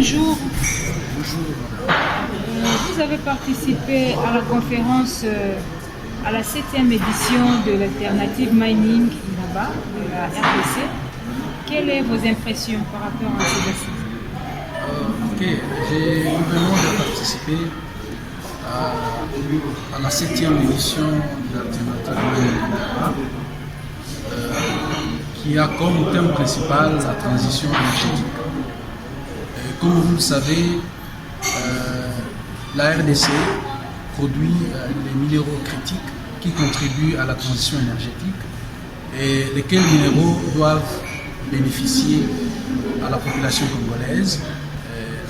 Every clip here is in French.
bonjour. Bonjour. Vous avez participé à la conférence, à la 7e édition de l'Alternative Mining là-bas, de la RDC. Quelles sont vos impressions par rapport à ces assises? J'ai eu l'honneur de participer à la 7e édition de l'Alternative Mining là-bas, qui a comme thème principal la transition énergétique. Comme vous le savez, la RDC produit les minéraux critiques qui contribuent à la transition énergétique et lesquels minéraux doivent bénéficier à la population congolaise,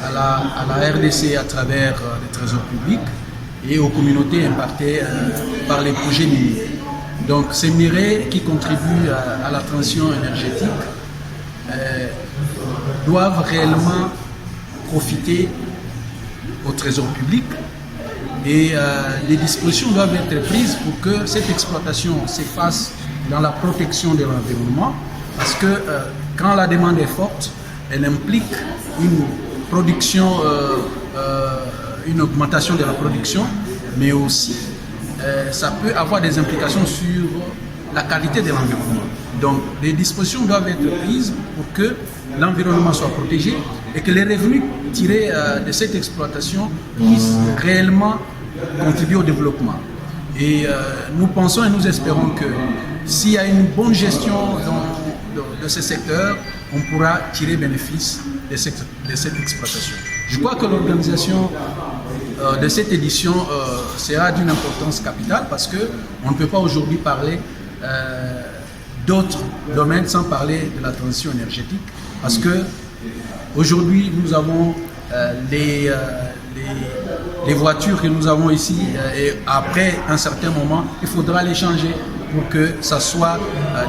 à la RDC à travers les trésors publics et aux communautés impactées par les projets miniers. Donc ces minerais qui contribuent à la transition énergétique doivent réellement profiter au trésor public et les dispositions doivent être prises pour que cette exploitation s'efface dans la protection de l'environnement parce que quand la demande est forte, elle implique une production, une augmentation de la production, mais aussi ça peut avoir des implications sur la qualité de l'environnement. Donc les dispositions doivent être prises pour que l'environnement soit protégé et que les revenus tirés de cette exploitation puissent réellement contribuer au développement. Et nous pensons et nous espérons que s'il y a une bonne gestion de ce secteur, on pourra tirer bénéfice de cette exploitation. Je crois que l'organisation de cette édition sera d'une importance capitale parce qu'on ne peut pas aujourd'hui parler d'autres domaines sans parler de la transition énergétique parce que aujourd'hui nous avons les voitures que nous avons ici et après un certain moment il faudra les changer pour que ça soit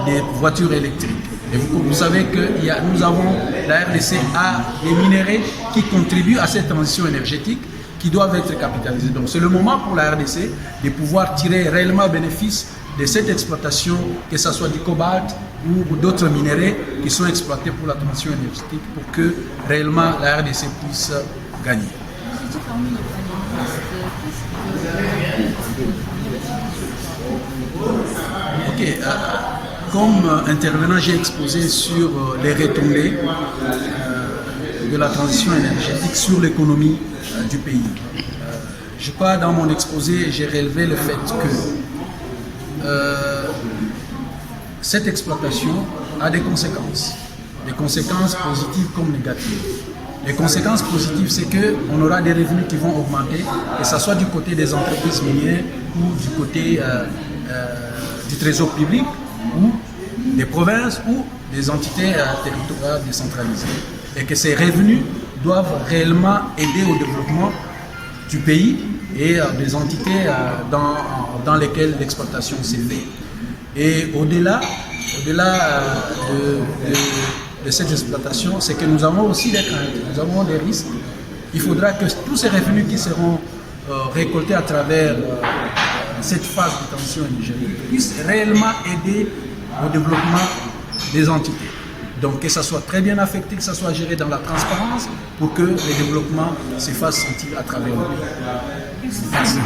des voitures électriques. Et vous savez que nous avons, la RDC a des minéraux qui contribuent à cette transition énergétique qui doivent être capitalisés. Donc c'est le moment pour la RDC de pouvoir tirer réellement bénéfice de cette exploitation, que ce soit du cobalt ou d'autres minéraux qui sont exploités pour la transition énergétique pour que réellement la RDC puisse gagner. Comme intervenant, j'ai exposé sur les retombées de la transition énergétique sur l'économie du pays. Je crois dans mon exposé, j'ai relevé le fait que cette exploitation a des conséquences positives comme négatives. Les conséquences positives, c'est qu'on aura des revenus qui vont augmenter, que ce soit du côté des entreprises minières ou du côté du trésor public ou des provinces ou des entités territoriales décentralisées. Et que ces revenus doivent réellement aider au développement du pays et des entités dans lesquelles l'exploitation s'est faite. Et au-delà de cette exploitation, c'est que nous avons aussi des craintes, nous avons des risques. Il faudra que tous ces revenus qui seront récoltés à travers cette phase de transition énergétique puissent réellement aider au développement des entités. Donc que ça soit très bien affecté, que ça soit géré dans la transparence pour que le développement se fasse sentir à travers le pays. Merci.